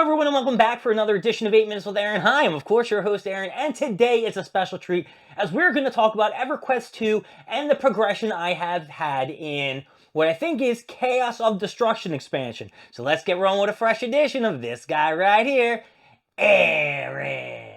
everyone, and welcome back for another edition of 8 Minutes with Aaron. Hi, I'm of course your host Aaron, and today is a special treat as we're going to talk about Everquest 2 and the progression I have had in what I think is Chaos of Destruction expansion. So let's get rolling with a fresh edition of this guy right here, Aaron.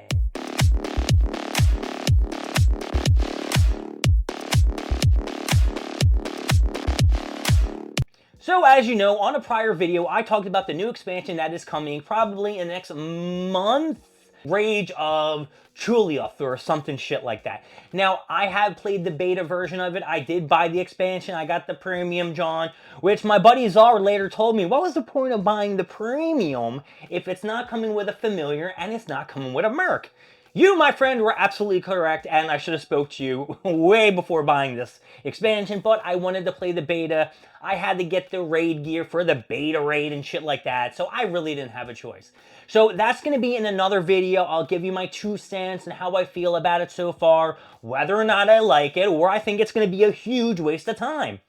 So as you know, on a prior video, I talked about the new expansion that is coming probably in the next month, Rage of Chuliuth or something shit like that. Now, I have played the beta version of it. I did buy the expansion. I got the premium, John, which my buddy Czar later told me, what was the point of buying the premium if it's not coming with a familiar and it's not coming with a merc? You, my friend, were absolutely correct, and I should have spoke to you way before buying this expansion, but I wanted to play the beta. I had to get the raid gear for the beta raid and shit like that, so I really didn't have a choice. So that's going to be in another video. I'll give you my 2 cents and how I feel about it so far, whether or not I like it, or I think it's going to be a huge waste of time.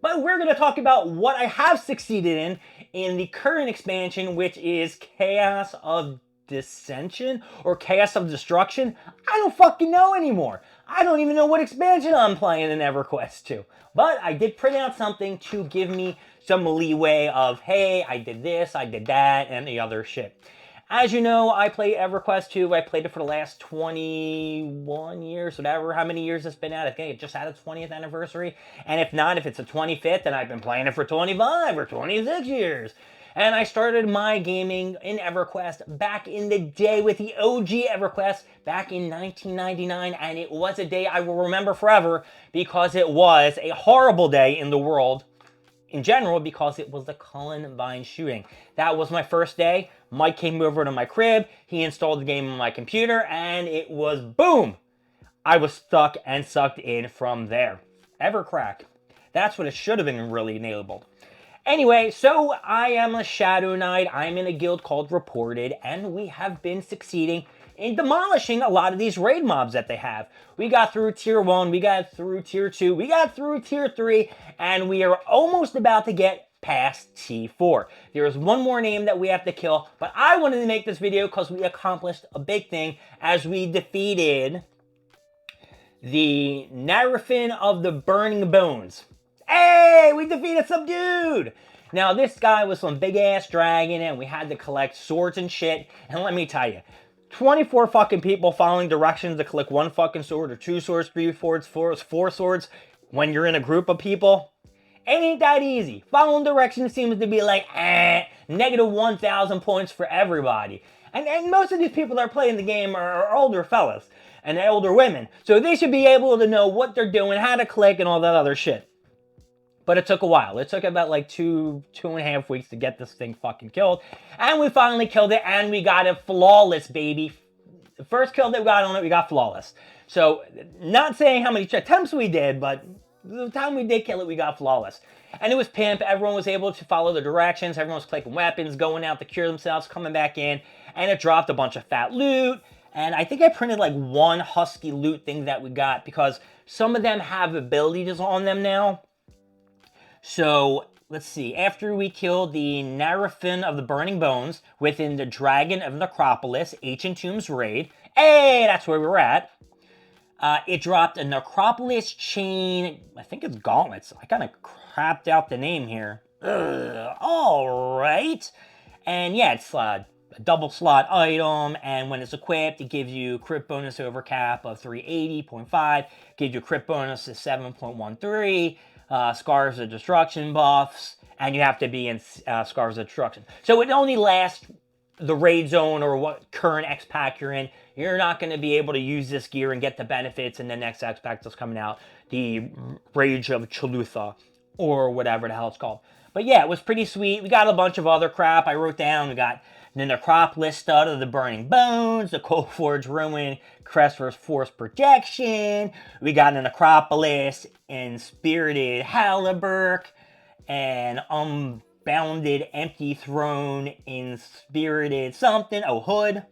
But we're going to talk about what I have succeeded in the current expansion, which is Chaos of Dissension or Chaos of Destruction. I don't fucking know anymore. I don't even know what expansion I'm playing in Everquest 2. But I did print out something to give me some leeway of, hey, I did this, I did that, and the other shit. As you know, I play Everquest 2. I played it for the last 21 years, whatever, how many years it's been out. I think it just had its 20th anniversary. And if not, if it's a 25th, then I've been playing it for 25 or 26 years. And I started my gaming in Everquest back in the day with the OG Everquest back in 1999. And it was a day I will remember forever because it was a horrible day in the world in general because it was the Columbine shooting. That was my first day. Mike came over to my crib. He installed the game on my computer and it was boom. I was stuck and sucked in from there. Evercrack. That's what it should have been really labeled. Anyway, so I am a Shadow Knight. I'm in a guild called Reported, and we have been succeeding in demolishing a lot of these raid mobs that they have. We got through Tier 1, we got through Tier 2, we got through Tier 3, and we are almost about to get past T4. There is one more name that we have to kill, but I wanted to make this video because we accomplished a big thing as we defeated the Narafin of the Burning Bones. Hey, we defeated some dude! Now, this guy was some big-ass dragon, and we had to collect swords and shit. And let me tell you, 24 fucking people following directions to collect 1 fucking sword, or 2 swords, 3 swords, 4 swords, when you're in a group of people, it ain't that easy. Following directions seems to be like, negative 1,000 points for everybody. And most of these people that are playing the game are older fellas, and older women. So they should be able to know what they're doing, how to click, and all that other shit. But it took a while. It took about like 2.5 weeks to get this thing fucking killed. And we finally killed it, and we got it flawless, baby. The first kill that we got on it, we got flawless. So, not saying how many attempts we did, but the time we did kill it, we got flawless. And it was pimp. Everyone was able to follow the directions. Everyone was clicking weapons, going out to cure themselves, coming back in. And it dropped a bunch of fat loot. And I think I printed like 1 husky loot thing that we got because some of them have abilities on them now. So, let's see, after we killed the Narafin of the Burning Bones within the Dragon of Necropolis, Ancient Tombs raid, hey, that's where we were at, it dropped a Necropolis chain, I think it's gauntlets, I kind of crapped out the name here, alright, and yeah, it's a double slot item, and when it's equipped, it gives you crit bonus over cap of 380.5, gives you crit bonus of 7.13, Scars of Destruction buffs, and you have to be in Scars of Destruction. So it only lasts the raid zone or what current X pack you're in. You're not going to be able to use this gear and get the benefits in the next X pack that's coming out, the Rage of Chulutha, or whatever the hell it's called. But yeah, it was pretty sweet. We got a bunch of other crap I wrote down. We got the Necropolis Stud of the Burning Bones, the Cold Forge Ruin, Crest for Force Projection. We got a Necropolis and Spirited Haliburg, and Unbounded Empty Throne in Spirited something, Hood,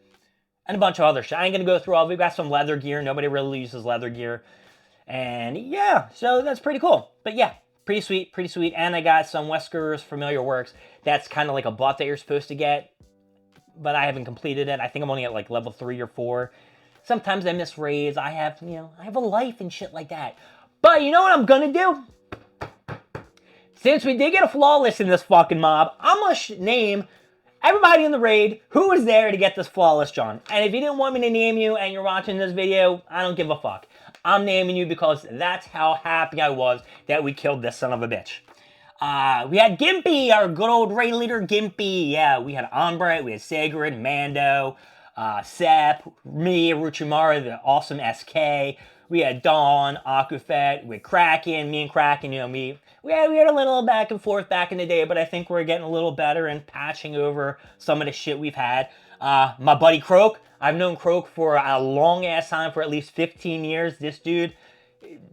and a bunch of other shit. I ain't gonna go through all. We've got some leather gear. Nobody really uses leather gear. And yeah, so that's pretty cool. But yeah, pretty sweet, pretty sweet. And I got some Wesker's Familiar Works. That's kind of like a buff that you're supposed to get. but I haven't completed it. I think I'm only at like level 3 or 4. Sometimes I miss raids. I have a life and shit like that. But you know what I'm gonna do? Since we did get a flawless in this fucking mob, I'm gonna name everybody in the raid who was there to get this flawless, John. And if you didn't want me to name you and you're watching this video, I don't give a fuck. I'm naming you because that's how happy I was that we killed this son of a bitch. We had Gimpy, our good old raid leader, Gimpy. Yeah, we had Ombre, we had Sigrid, Mando, Sep, me, Ruchimara, the awesome SK. We had Dawn, Akufet, we had Kraken, me and Kraken, we had a little back and forth back in the day, but I think we're getting a little better and patching over some of the shit we've had. My buddy Croak, I've known Croak for a long-ass time, for at least 15 years. This dude,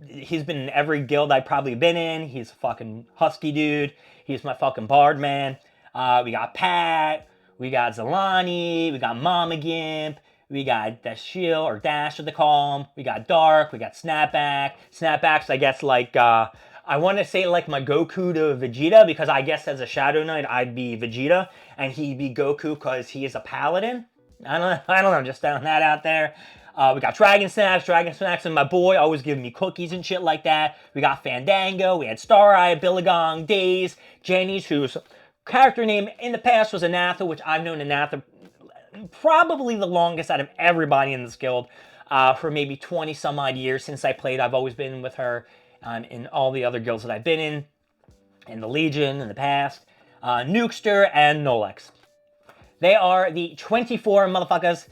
he's been in every guild I've probably been in. He's a fucking husky dude. He's my fucking bard, man. We got Pat, we got Zalani, we got Mama Gimp, we got Dashiel, or Dash as they call him. We got Dark, we got Snapback. Snapback's, I guess, like, I want to say like my Goku to Vegeta, because I guess as a Shadow Knight, I'd be Vegeta, and he'd be Goku because he is a Paladin. I don't know, just throwing that out there. We got Dragon Snacks, and my boy always giving me cookies and shit like that. We got Fandango, we had Star Eye, Billagong, Daze, Jenny's, whose character name in the past was Anatha, which I've known Anatha probably the longest out of everybody in this guild, for maybe 20 some odd years since I played. I've always been with her in all the other guilds that I've been in the Legion in the past. Nukester and Nolex. They are the 24 motherfuckers,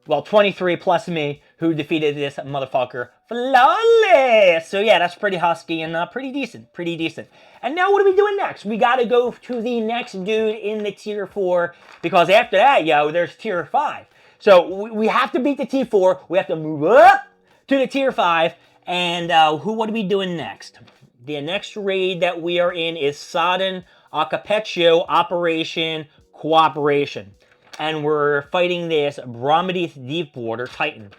well, 23 plus me, who defeated this motherfucker flawless. So yeah, that's pretty husky and pretty decent. And now what are we doing next? We gotta go to the next dude in the tier 4, because after that, there's tier 5. So we have to beat the tier 4. We have to move up to the tier 5. And what are we doing next? The next raid that we are in is Sodden Acapeccio Operation Cooperation. And we're fighting this Brahmadith Deepwater Titan.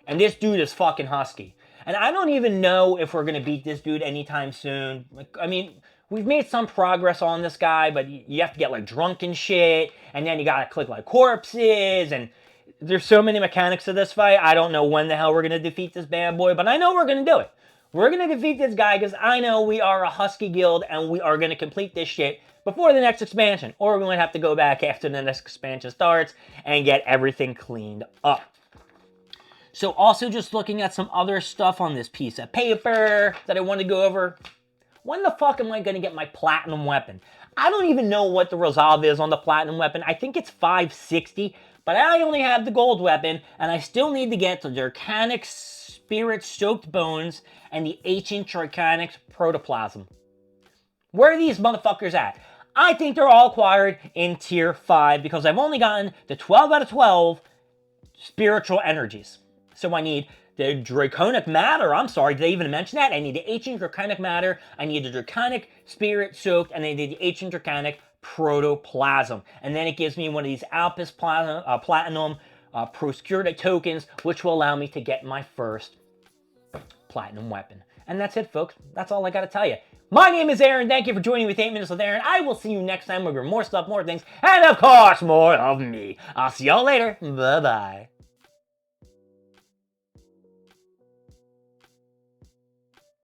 And this dude is fucking husky. And I don't even know if we're going to beat this dude anytime soon. I mean, we've made some progress on this guy, but you have to get like drunk and shit. And then you got to click like corpses. And there's so many mechanics to this fight. I don't know when the hell we're going to defeat this bad boy, but I know we're going to do it. We're going to defeat this guy because I know we are a husky guild and we are going to complete this shit before the next expansion. Or we're going to have to go back after the next expansion starts and get everything cleaned up. So also just looking at some other stuff on this piece of paper that I want to go over. When the fuck am I going to get my platinum weapon? I don't even know what the resolve is on the platinum weapon. I think it's 560, but I only have the gold weapon, and I still need to get the Draconic Spirit-Soaked Bones and the Ancient Draconic Protoplasm. Where are these motherfuckers at? I think they're all acquired in Tier 5 because I've only gotten the 12 out of 12 spiritual energies. So I need the Draconic Matter. I'm sorry, did I even mention that? I need the Ancient Draconic Matter, I need the Draconic Spirit-Soaked, and I need the Ancient Draconic Protoplasm. And then it gives me one of these Alpus Platinum Proscurta tokens, which will allow me to get my first platinum weapon. And that's it, folks. That's all I got to tell you. My name is Aaron. Thank you for joining me with 8 Minutes with Aaron. I will see you next time with more stuff, more things, and of course, more of me. I'll see y'all later. Bye-bye.